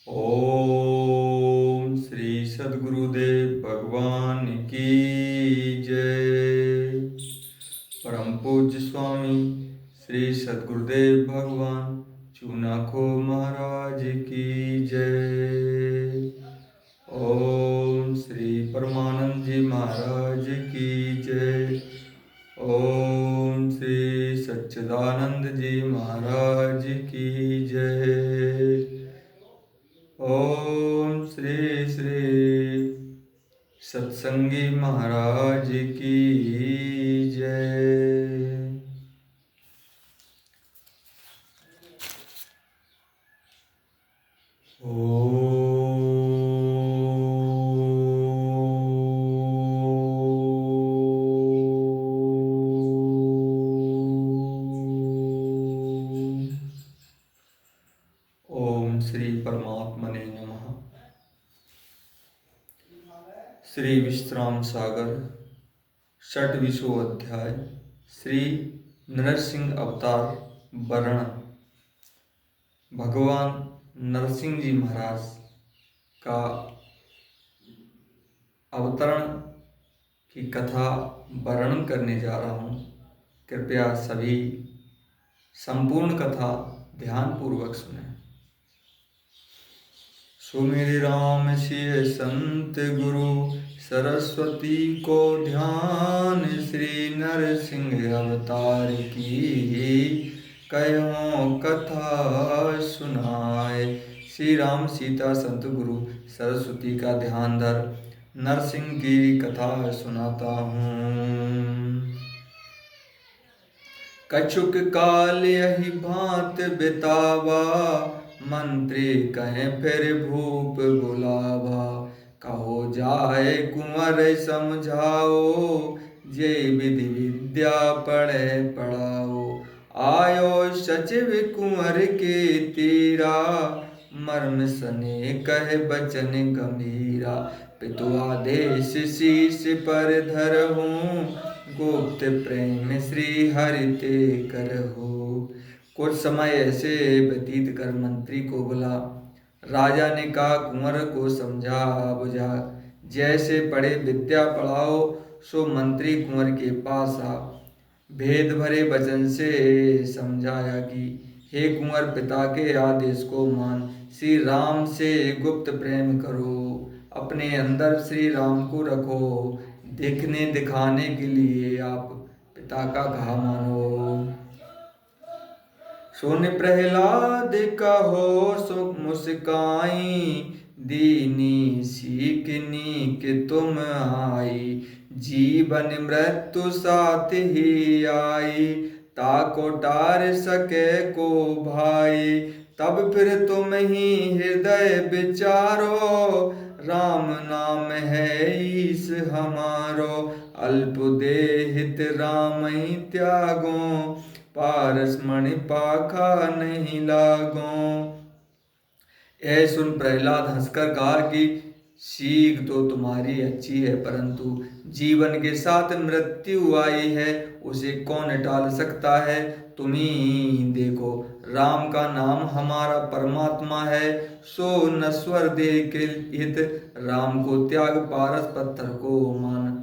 ओम श्री सद्गुरुदेव भगवान की जय। परम पूज्य स्वामी श्री सद्गुरुदेव भगवान चूनाखो महाराज की जय। ओम श्री परमानंद जी महाराज की जय। ओम श्री सच्चिदानंद जी महाराज की जय। ओम श्री श्री सत्संगी महाराज की जय। ओम श्री परमात्मने नमः। श्री विश्राम सागर षट्विशो अध्याय श्री नरसिंह अवतार वर्णन। भगवान नरसिंह जी महाराज का अवतरण की कथा वर्णन करने जा रहा हूँ। कृपया सभी संपूर्ण कथा ध्यानपूर्वक सुनें। सो मेरे राम सिय संत गुरु सरस्वती को ध्यान, श्री नरसिंह अवतार की कहो कथा सुनाए। श्री राम सीता संत गुरु सरस्वती का ध्यान धर नरसिंह की कथा सुनाता हूँ। कछुक काल यही भांत बितावा, मंत्री कहें फिर भूप बुलावा। कहो जाए कुंवर समझाओ, जे विधि विद्या पढ़े पढ़ाओ। आयो सचिव कुंवर के तीरा, मर्म सने कहे बचन गंभीरा। पितु आदेश शीश पर धरहूँ, गुप्त प्रेम श्री हरि ते करहु। कुछ समय ऐसे व्यतीत कर मंत्री को बुला, राजा ने कहा कुंवर को समझा बुझा। जैसे पढ़े विद्या पढ़ाओ, सो मंत्री कुंवर के पास आ। भेद भरे वचन से समझाया कि हे कुंवर, पिता के आदेश को मान। श्री राम से गुप्त प्रेम करो, अपने अंदर श्री राम को रखो। दिखने दिखाने के लिए आप पिता का कहा मानो। सुन प्रहलाद कहो सुख मुस्काई, दीनी सीखनी कि तुम आई। जीवन मृत्यु साथ ही आई, ताको टार सके को भाई। तब फिर तुम ही हृदय विचारो, राम नाम है ईस हमारो। अल्प देहित राम ही त्यागो, पारस मणि पाखा नहीं लागो। यह सुन प्रहलाद हंसकर कहा कि सीख तो तुम्हारी अच्छी है, परंतु जीवन के साथ मृत्यु आई है, उसे कौन टाल सकता है। तुम ही देखो, राम का नाम हमारा परमात्मा है। सो नश्वर देह के हित राम को त्याग, पारस पत्थर को मान।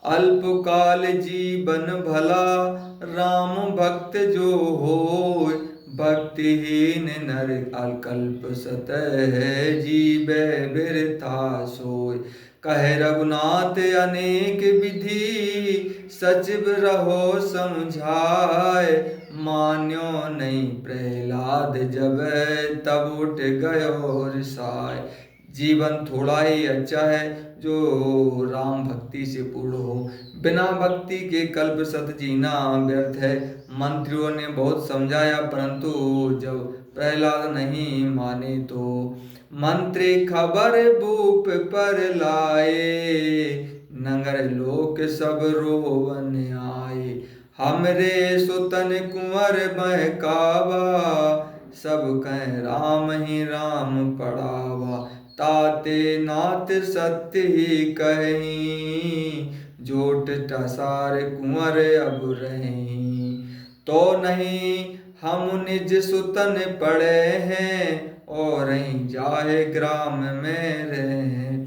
अल्पकाल जीवन भला, राम भक्त जो होय। भक्तिहीन नर अल्कल्प सतह, जीवे बिरथा सोय। कहे रघुनाथ अनेक विधि, सचिव रहो समझाए। मान्यो नहीं प्रहलाद जब, तब उठ गयो रिसाय। जीवन थोड़ा ही अच्छा है जो राम भक्ति से पूर्ण हो। बिना भक्ति के कल्प सत जीना व्यर्थ है। मंत्रियों ने बहुत समझाया, परंतु जब प्रहलाद नहीं माने तो मंत्री खबर भूप पर लाए। नगर लोक सब रोवन आए, हमरे सुतन कुंवर बहकावा। सब कह राम ही राम पढ़ावा। ताते नाथ सत्य ही कहीं, जोट टसार कुंवर अब रहीं। तो नहीं हम निज सुतन पड़े हैं और जाए ग्राम में रहे।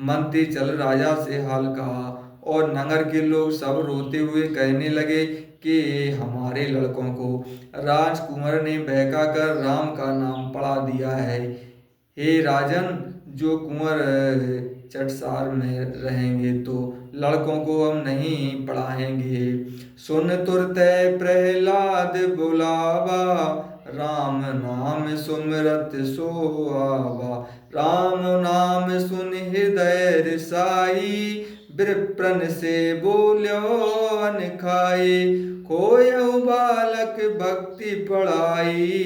मंत्री चल राजा से हाल कहा और नगर के लोग सब रोते हुए कहने लगे कि हमारे लड़कों को राजकुमार ने बहका कर राम का नाम पढ़ा दिया है। हे राजन, जो कुंवर चटसार में रहेंगे तो लड़कों को हम नहीं पढ़ाएंगे। सुन तुरत प्रहलाद बुलावा, राम नाम सुमिरत सो आवा। राम नाम सुन हृदय रिसाई, विप्रन से बोल्यो अन खाई। खोयहु बालक भक्ति पढ़ाई,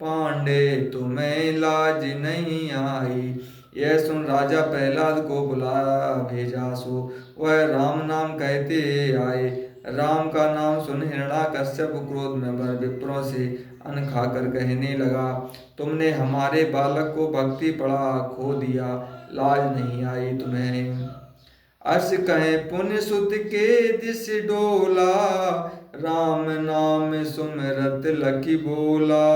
पांडे तुम्हें लाज नहीं आई। यह सुन राजा प्रहलाद को बुलाया भेजा, सो वह राम नाम कहते आए। राम का नाम सुन हिरण्याकश्यप क्रोध में भर विप्रों से अन्न खाकर कहने लगा, तुमने हमारे बालक को भक्ति पढ़ा खो दिया, लाज नहीं आई तुम्हें। अस कहे पुण्य सुत के दिस डोला, राम नाम सुमिरत लखी बोला।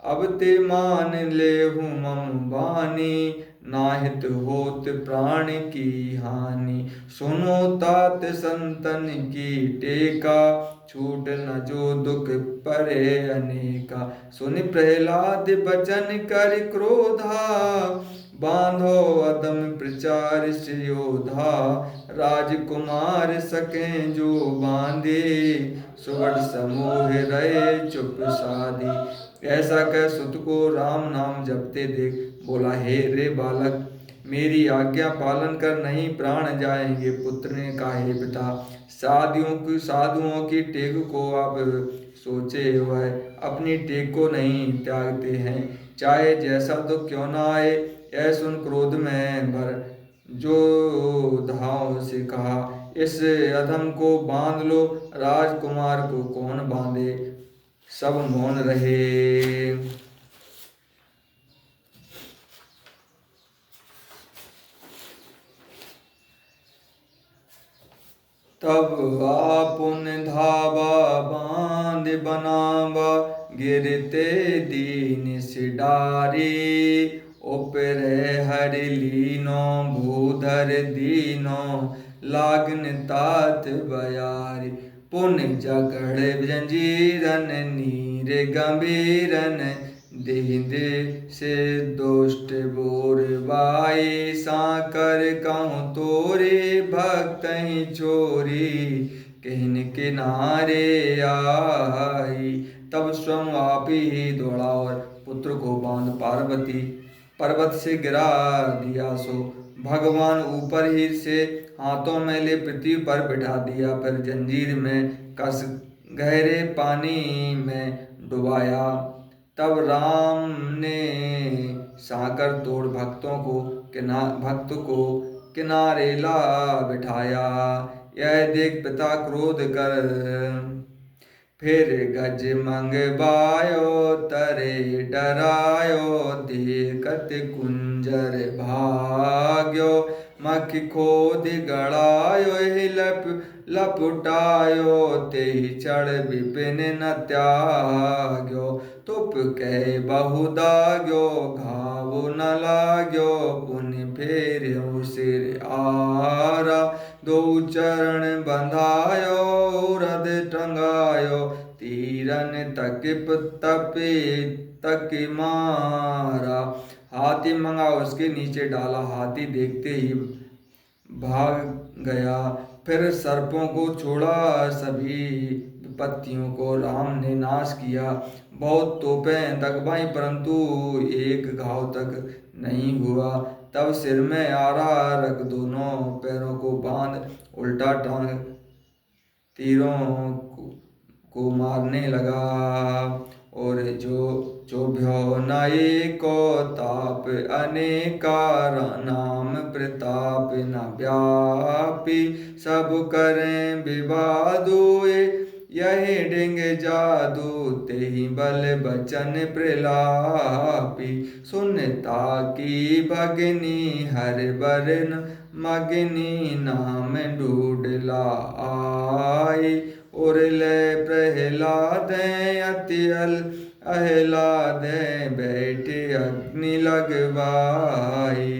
अब ते मान ले हूँ मम बानी, नाहित होत प्राण की हानि। सुनो तात संतन की टेका, छूट न जो दुख परे अनेका। सुनि प्रहलाद बचन कर क्रोधा, बांधो अदम प्रचार से योधा। राजकुमार सके जो बांधे, सुवर्ण समूह रहे चुप साधी। ऐसा कह सुत को राम नाम जपते देख बोला, हे रे बालक, मेरी आज्ञा पालन कर, नहीं प्राण जाएंगे। पुत्र ने कहा, हे पिता, साधुओं की टेक को आप सोचे हुए अपनी टेक को नहीं त्यागते हैं, चाहे जैसा दुख क्यों ना आए। यह सुन क्रोध में भर जोधाओं से कहा, इस अधम को बांध लो। राजकुमार को कौन बांधे, सब मौन रहे। तब आपुन धावा बांध बनावा, गिरते दीन से डारी। उपरे हर लीनो भूधर दीनो, लागन तात बयारी। पुन जगड़ जंजीरन नीर गंभीरन, देहिंदे से दुष्ट बोर बाई। साकर कहूँ तोरे भक्त ही चोरी, कहन किनारे आई। तब स्वयं आप ही दौड़ा और पुत्र को बांध पार्वती पर्वत से गिरा दिया। सो भगवान ऊपर ही से हाथों में ले पृथ्वी पर बिठा दिया, फिर जंजीर में कस गहरे पानी में डुबाया। तब राम ने साकर तोड़ भक्त को किनारे ला बिठाया। यह देख पिता क्रोध कर फिर गज मंगवायो, तरे डरायो। देखत कुंजर भाग्यो, मख खोद गड़ायो। लपटायो, ते चढ़ विपिन न त्याग्यो। तुप कह बहुदाग्यो, घाव न लाग्यो। पुनि फेर्यो सिर आरा, दो चरण बंधायो। रद टंगायो, तीरन तक मारा। हाथी मंगा उसके नीचे डाला, हाथी देखते ही भाग गया। फिर सर्पों को छोड़ा, सभी विपत्तियों को राम ने नाश किया। बहुत तोपें दगवाई, परंतु एक घाव तक नहीं हुआ। तब सिर में आरा रख दोनों पैरों को बांध उल्टा टांग तीरों को मारने लगा। और जो भ्यो नाई को ताप अनेका, नाम प्रताप न व्यापी। सब करें विवादोए, यही डिंग जादू। तेहि बल बचन प्रलापी। सुनता की भगनी हर बरन, मगनी नाम ढूढ़ला आई। उर ले प्रहलाद अति अहलाद बैठे अग्नि लगवाई।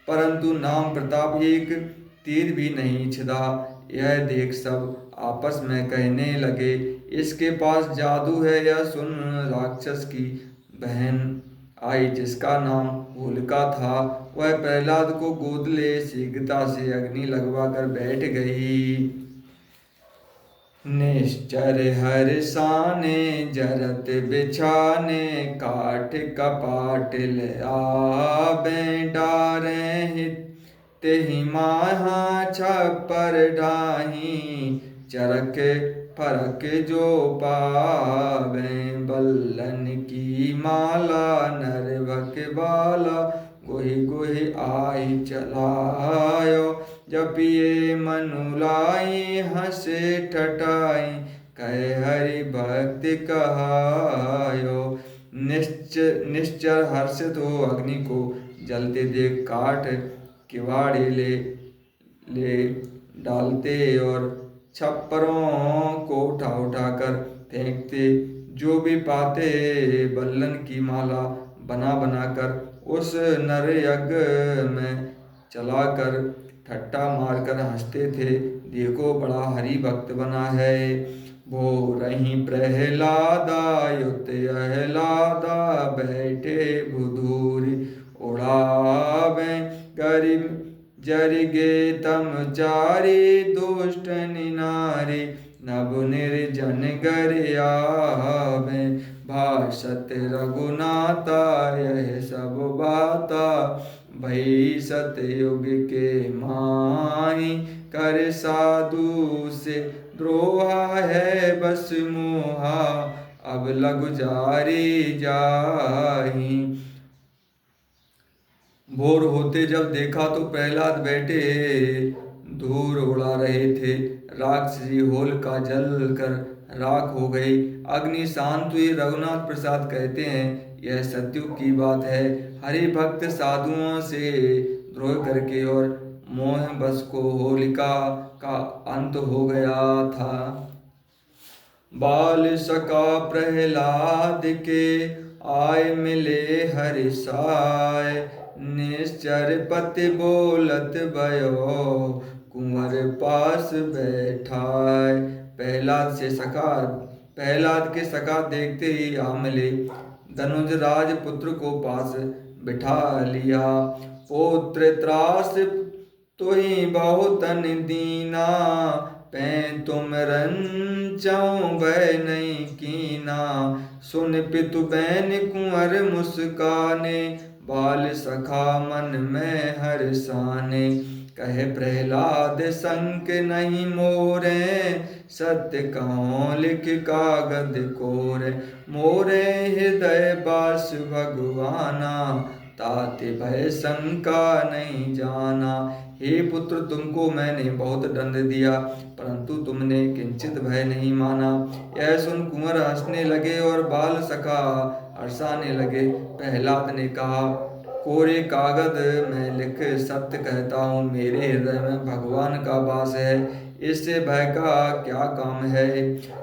परंतु नाम प्रताप एक तीर भी नहीं छिदा। यह देख सब आपस में कहने लगे, इसके पास जादू है। यह सुन राक्षस की बहन आई, जिसका नाम होलिका था, वह प्रहलाद को गोद ले शीघ्रता से अग्नि लगवा कर बैठ गई। निश्चर हर्षाने जरत बिछाने, काठ कपाट ले आबे डारे हित, तेहि माहा छप्पर ढाही, चरक फरक जो पावे। बल्लन की माला नरभक बाला, गोहि गोहि आई चलायो। जपिए मनुलाई हंसे ठटाई, कहे हरि भक्ति कहायो। निश्चर हर्षित हो अग्नि को जलते देख काठ किवाड़े ले डालते और छप्परों को उठा उठा कर फेंकते। जो भी पाते बल्लन की माला बना बना कर उस नर यज्ञ में चलाकर ठट्टा मारकर हंसते थे। देखो बड़ा हरि भक्त बना है। वो रही प्रहलादा युत अहलादा, बैठे बुधूरी उड़ावे। गरीब जरिगे तम चारी, दुष्ट निनारी नभ निर्जन गर आवे। भाषत रघुनाथा यह सब बाता, भई सतयुग के माही। कर साधु से द्रोहा है बस मोहा, अब लघु जारी जाही। भोर होते जब देखा तो प्रहलाद बैठे धूर उड़ा रहे थे। राक्षसी होलिका जल कर राख हो गई। अग्नि शांत हुई। रघुनाथ प्रसाद कहते हैं, यह सत्युग की बात है। हरि भक्त साधुओं से द्रोह करके और मोह बस को होलिका का अंत हो गया था। बाल सका प्रहलाद के आय मिले हरि साय, निश्चर पति बोलत भयो कुंवर पास बैठाय। प्रहलाद के सखा देखते ही आ मिले। धनुज राज पुत्र को पास बिठा लिया। पुत्र त्रास तुहि बहुतन दीना, पै तुम रंचऊ भय नहीं कीना। सुन पितु बैन कुंवर मुस्काने, बाल सखा मन में हर्षाने। कहे प्रहलाद संक नहीं मोरे, सत्य कहो लिख कागद कोरे। मोरे हृदय बास भगवाना, ताते भय शंका नहीं जाना। हे पुत्र, तुमको मैंने बहुत दंड दिया, परंतु तुमने किंचित भय नहीं माना। यह सुन कुंवर हंसने लगे और बाल सखा हर्षाने लगे। प्रहलाद ने कहा, कोरे कागज में लिख सत्य कहता हूँ, मेरे हृदय में भगवान का वास है, इससे भय का क्या काम है।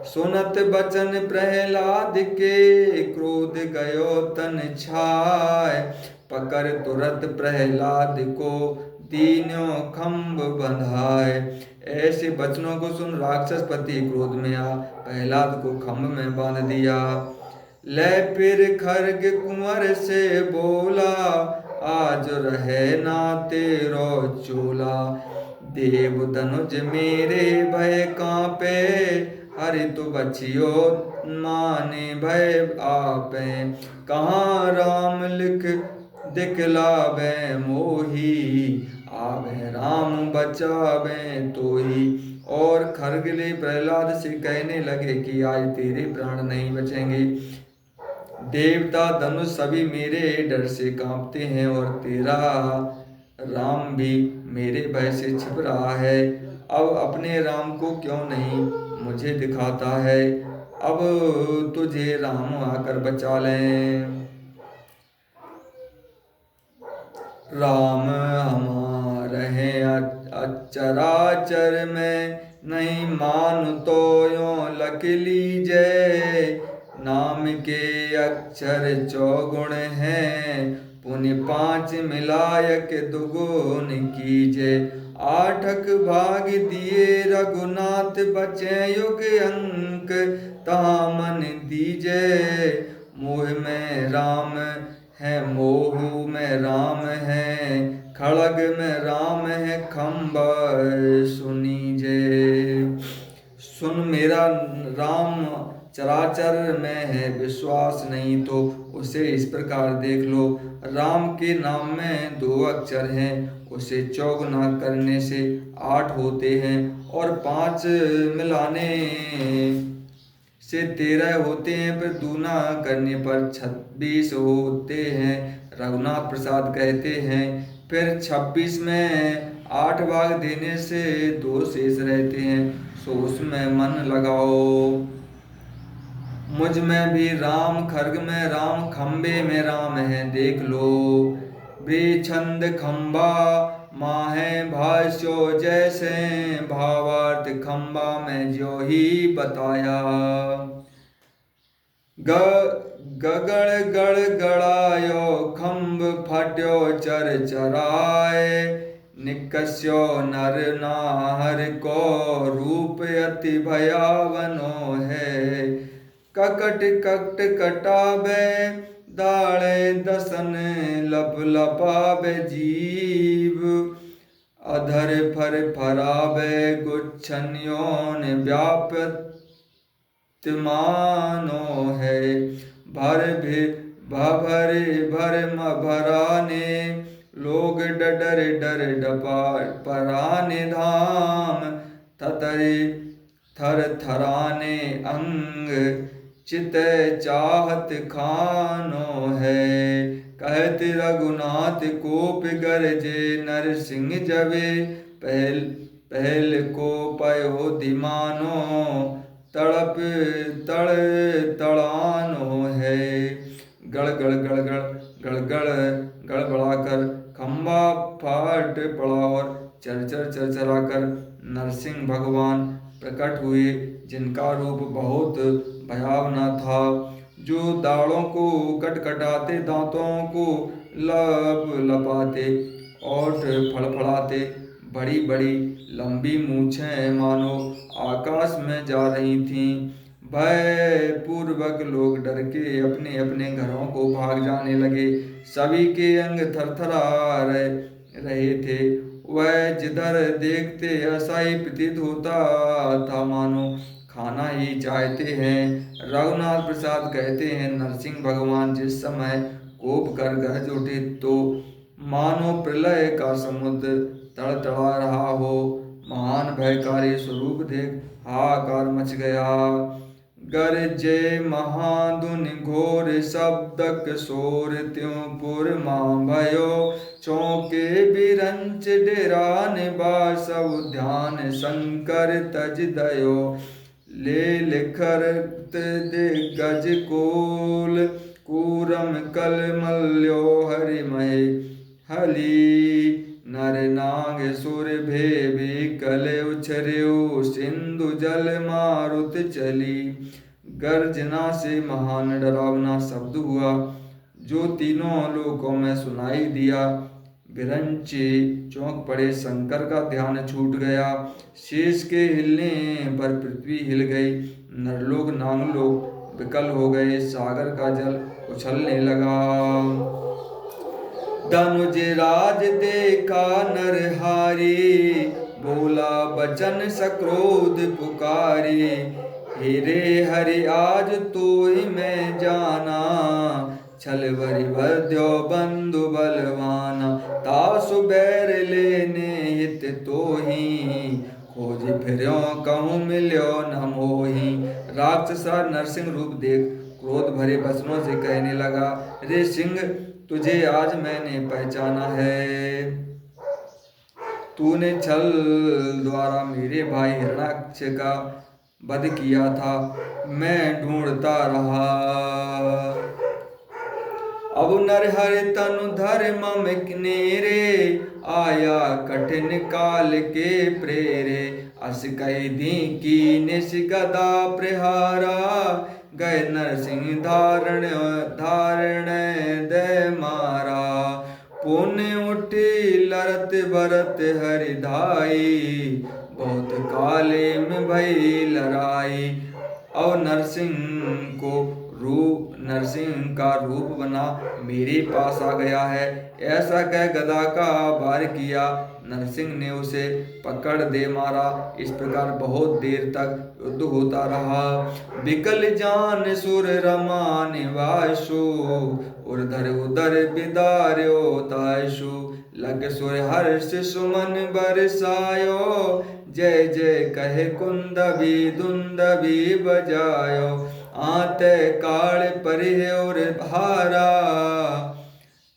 सुनत बचन प्रहलाद के, क्रोध गयो तन छाय। पकड़ तुरत प्रहलाद को, दीन्यो खम्भ बंधाए। ऐसे वचनों को सुन राक्षस पति क्रोध में आ प्रहलाद को खम्भ में बांध दिया। ले फिर खर्ग कुंवर से बोला, आज रहे ना तेरो चोला। देव धनुज मेरे भय कांपे, हरि तु बचियो माने भय आपे। कहाँ राम लिख दिखलावे मोही, आवे राम बचावे तोही। और खर्ग ले प्रहलाद से कहने लगे कि आज तेरे प्राण नहीं बचेंगे। देवता धनुष सभी मेरे डर से कांपते हैं और तेरा राम भी मेरे भय से छिप रहा है। अब अपने राम को क्यों नहीं मुझे दिखाता है। अब तुझे राम आकर बचा लें। राम हमारे हैं अचराचर में, नहीं मानु तो यो लख लीजय। नाम के अक्षर चौगुण हैं, पुनि पाँच मिलायक दुगुन कीजे। आठक भाग दिए रघुनाथ, बचे युग अंक तहाँ मन दीजे। मोह में राम है, मोहू में राम है, खड़ग में राम है, खम्बा सुनीजे। सुन मेरा राम चराचर में है, विश्वास नहीं तो उसे इस प्रकार देख लो। राम के नाम में दो अक्षर हैं, उसे चौगुना करने से 8 होते हैं, और 5 मिलाने से 13 होते हैं, फिर दूना करने पर 26 होते हैं। रघुनाथ प्रसाद कहते हैं फिर 26 में 8 भाग देने से 2 शेष रहते हैं, सो उसमें मन लगाओ। मुझ में भी राम, खर्ग में राम, खम्बे में राम है, देख लो। छंद खम्बा माहे भाष्यो जैसे, भावार्थ खम्बा में जो ही बताया। गगड़ गड़ गड़ायो, खम्ब फट्यो चर चराए। निकस्यो नर नाहर को, रूप अति भयावनो है। ककट कट कटावे, दाड़े दसन लप लपावे जीव। अधर फर फरावे, गुच्छन योन व्यापत मानो है। भर भराने, लोग डर डर डपा पराने धाम। ततरे थर थराने अंग, चित चाहत खानो है। कहत रघुनाथ कोप गरजे, नरसिंह जबे पहल को पयो दिमानो। तड़प तड़ तड़ानो है। गड़ गड़ गड़ गड़ गड़ गड़ गड़बड़ाकर खम्बा फाट पड़ा, और चरचर चरचराकर नरसिंह भगवान प्रकट हुए, जिनका रूप बहुत भयावना था। जो दाढ़ों को कटकटाते, दांतों को लब लपाते, ओठ फड़फड़ाते, बड़ी बड़ी लंबी मूछें मानो आकाश में जा रही थीं। भय पूर्वक लोग डर के अपने अपने घरों को भाग जाने लगे। सभी के अंग थरथरा रहे थे। वह जिधर देखते ऐसा ही प्रतीत होता था मानो खाना ही चाहते हैं। रघुनाथ प्रसाद कहते हैं नरसिंह भगवान जिस समय कोप कर गरज उठे, तो मानो प्रलय का समुद्र तड़तड़ा रहा हो। महान भयकारी स्वरूप देख हाहाकार मच गया। गरजे महाधुनि घोर, शब्दक शोर त्यों पुर मां भयो। चौके बिरंच डेरा निवास, सब ध्यान शंकर तज दयो। ले लिखरत दिग्गज कोल, कूरम कल मल्यो हरिमय। हली नर नाग सुर भेबी, कले उछर्यो सिंधु जल मारुत चली। गर्जना से महान डरावना शब्द हुआ, जो तीनों लोकों में सुनाई दिया। बिरंचे चौंक पड़े, शंकर का ध्यान छूट गया। शेष के हिलने पर पृथ्वी हिल गई, नरलोक नागलोक विकल हो गए, सागर का जल उछलने लगा। धनुज राज देखा नरहारी, बोला बचन सक्रोध पुकारी। हेरे हरि आज तोहि मैं जाना, छल बरि बध्यो बंधु बलवाना। तासु बैर लेने हित तोहि, खोज फिर्यो कहूँ मिल्यो न मोहि। राक्षसा नरसिंह रूप देख क्रोध भरे वचनों से कहने लगा, रे सिंह, तुझे आज मैंने पहचाना है। तूने छल द्वारा मेरे भाई हिरणाक्ष का वध किया था, मैं ढूंढता रहा। अब नरहर तनु धर्म नेरे, आया कठिन काल के प्रेरे। अस कही दी की निश गदा प्रहारा, गए नरसिंह धारण धारण दे मारा। पुण्य उठी लरत भरत हरिधाई, बहुत काले में भई लड़ाई। और नरसिंह का रूप बना मेरे पास आ गया है, ऐसा कह गदा का वार किया। नरसिंह ने उसे पकड़ दे मारा। इस प्रकार बहुत देर तक युद्ध होता रहा। बिकल जान सुर रमा निवासु, उर्धर उदर बिदार्यो तायसु। लग सुर हर्ष सुमन बरसायो, जय जय कहे कुंदबी दुंदबी बजायो। आते काल परिह और भारा,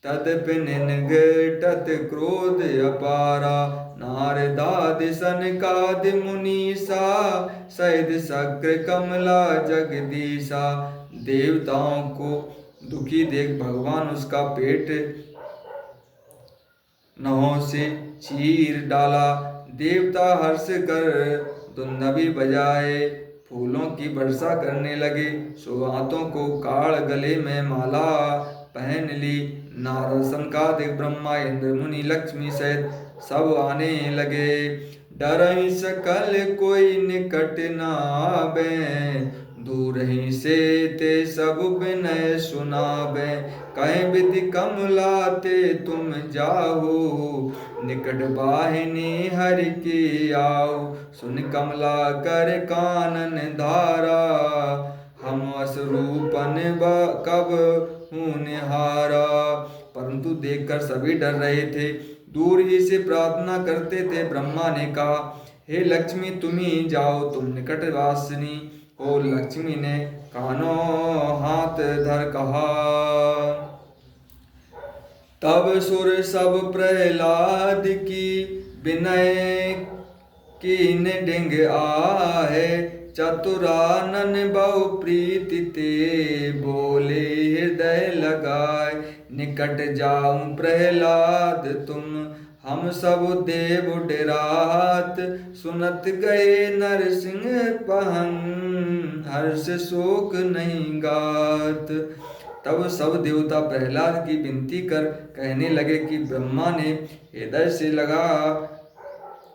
तदपिन घटत क्रोध अपारा। नारदादि सनकादि मुनीसा, सहित शक्र कमला जगदीशा। देवताओं को दुखी देख भगवान उसका पेट नहों से चीर डाला। देवता हर्ष कर दुंदभी बजाए, फूलों की वर्षा करने लगे। सौगातों को काढ़ गले में माला पहन ली। नारद सनकादिक ब्रह्मा इंद्र मुनि लक्ष्मी सहित सब आने लगे। डरहि सकल कोई निकट न आवे, दूर ही से ते सब विनय सुनावे। कहीं विधि कमला ते तुम जाहो, निकट बाहिनी हरि की आओ। सुन कमला कर कानन धारा, हम असरूपन कब हूँ निहारा। परंतु देखकर सभी डर रहे थे, दूर ही से प्रार्थना करते थे। ब्रह्मा ने कहा, हे लक्ष्मी तुम ही जाओ, तुम निकट वासिनी हो। लक्ष्मी ने कानों हाथ धर कहा। तब सुर सब प्रहलाद की विनय कीन डिंग आहे। चतुरानन बहु प्रीति ते, बोले हृदय लगाए। निकट जाऊं प्रहलाद तुम, हम सब देव डरात। सुनत गए नरसिंह पहन, हर्ष शोक नहीं गात। तब सब देवता प्रहलाद की विनती कर कहने लगे कि ब्रह्मा ने हृदय से लगा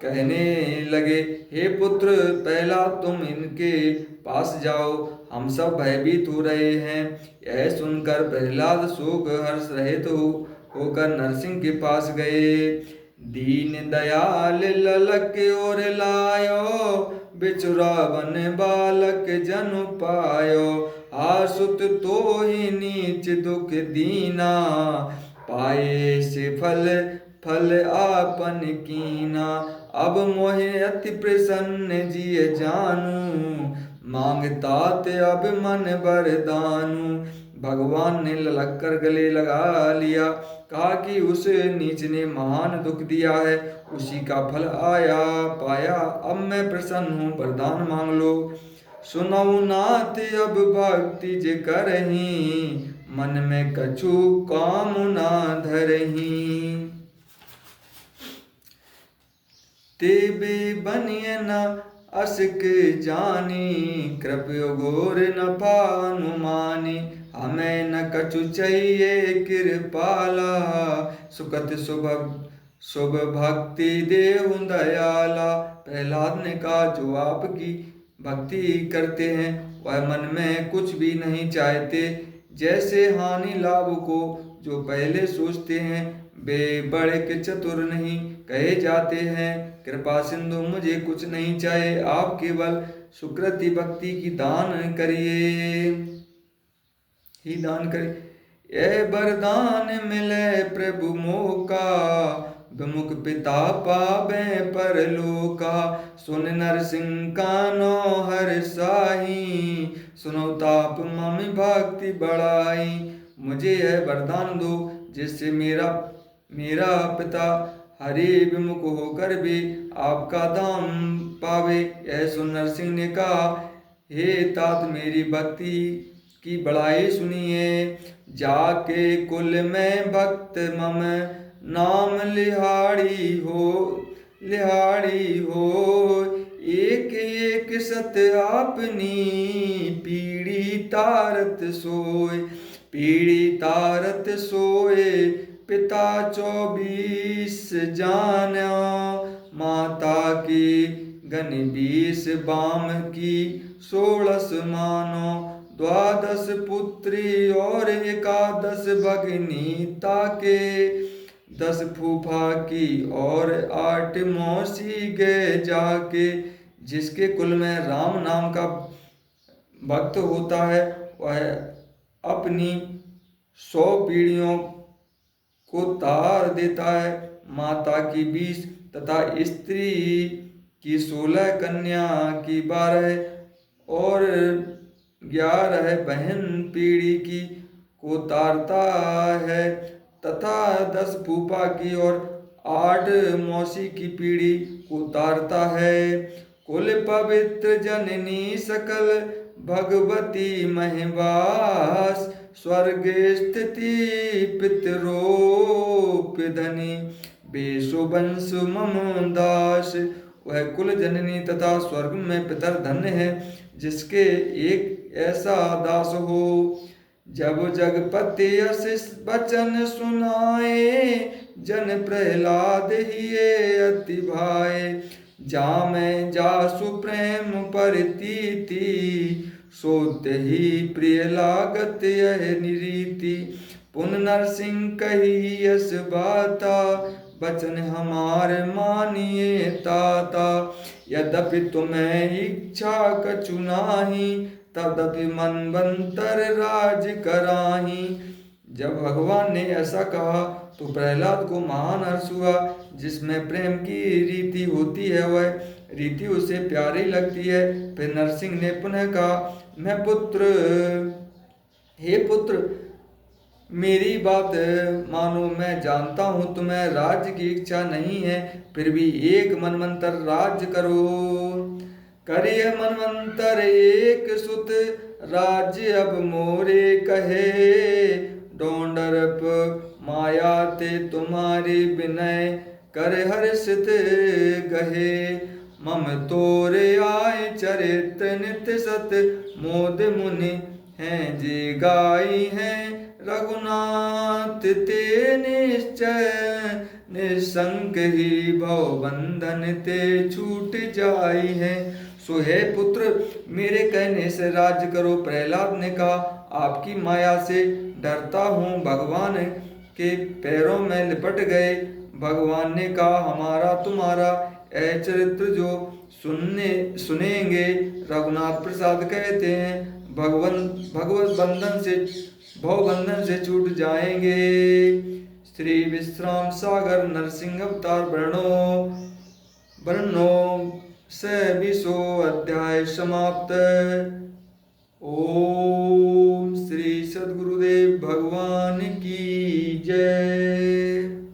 कहने लगे, हे पुत्र प्रहलाद तुम इनके पास जाओ, हम सब भयभीत हो रहे हैं। यह सुनकर प्रहलाद शोक हर्ष रहित होकर नरसिंह के पास गए। दीन दयाल ललक और लायो, बिचुरा बन बालक जनु पायो। आसुत तो ही नीच दुख दीना, पाए से फल आपन कीना। अब मोहे अति प्रसन्न जिय जानू, मांगता ते अब मन वरदानू। भगवान ने ललक कर गले लगा लिया, कहा कि उस नीच ने महान दुख दिया है, उसी का फल आया पाया। अब मैं प्रसन्न हूँ, वरदान मांग लो। सुनऊ नाथ अब भक्ति जे करही, मन में कछु काम ना धरही। तेबे बनिय न असक जानी, कृपयो घोर न पानुमानी। हमें न कछु चाहिए कृपाला, सुखत शुभ भक्ति देव दयाला। प्रहलाद ने कहा, जो आपकी भक्ति करते हैं वह मन में कुछ भी नहीं चाहते। जैसे हानि लाभ को जो पहले सोचते हैं, वे बड़े के चतुर नहीं कहे जाते हैं। कृपा सिंधु मुझे कुछ नहीं चाहिए, आप केवल सुकृति भक्ति की दान करिए ही दान करिए। यह वरदान मिले प्रभु मोका, विमुख पिता पावे परलोका। सुन नरसिंह कानो हर्षाई, सुनो ताप मम भक्ति बढ़ाई। मुझे यह वरदान दो जिससे मेरा पिता हरि विमुख होकर भी आपका धाम पावे। यह सुन नरसिंह ने कहा, हे तात मेरी भक्ति की बड़ाई सुनिए। जाके कुल में भक्त मम, नाम लिहाड़ी हो। एक एक सत आपनी पीड़ी तारत सोए। पीड़ी तारत सोए पिता 24 जाना। माता की गण 20 बाम की 16 मानो। 12 पुत्री और 11 भगिनी ताके। 10 फूफा की और 8 मौसी गए जाके। जिसके कुल में राम नाम का भक्त होता है वह अपनी 100 पीढ़ियों को तार देता है। माता की 20 तथा स्त्री की 16 कन्या की 12 और 11 बहन पीढ़ी की को तारता है तथा 10 फूफा की और 8 मौसी की पीढ़ी को तारता है। कुल पवित्र जननी सकल भगवती महिवास। स्वर्ग स्थिति पितरोप धनी बेसो वंश मम दास। वह कुल जननी तथा स्वर्ग में पितर धन्य है जिसके एक ऐसा दास हो। जब जगपति यश वचन सुनाए जन प्रहलाद हिये अति भाए। जामै जासु प्रेम परतीति सोते ही प्रिय लागत यह निरीति। पुन नरसिंह कही यस बाता वचन हमार मानिए ताता। यद्यपि तुम्हें इच्छा कछु नाही तदपि मनवंतर राज कराही। जब भगवान ने ऐसा कहा तो प्रहलाद को महान हर्ष हुआ। जिसमें प्रेम की रीति होती है वह रीति उसे प्यारी लगती है। फिर नरसिंह ने पुनः कहा, मैं पुत्र, हे पुत्र मेरी बात मानो। मैं जानता हूँ तुम्हें राज्य की इच्छा नहीं है, फिर भी एक मनवंतर राज्य करो। करिय मनवंतर एक सुत राज्य अब मोरे कहे। डोंडरप माया ते तुम्हारी विनय कर हर्षित गहे। मम तोरे आए चरित्र नित्य सत मोद मुनि हैं जे गाई हैं। रघुनाथ ते निश्चय निशंक ही भव बंधन ते छूट जाई है। सो हे पुत्र मेरे कहने से राज्य करो। प्रहलाद ने कहा, आपकी माया से डरता हूँ। भगवान के पैरों में लिपट गए। भगवान ने कहा, हमारा तुम्हारा यह चरित्र जो सुनेंगे रघुनाथ प्रसाद कहते हैं भगवत बंधन से भव बंधन से छूट जाएंगे। श्री विश्राम सागर नरसिंह अवतार वर्णो से 20 अध्याय समाप्त। ओम श्री सद्गुरुदेव भगवान की जय।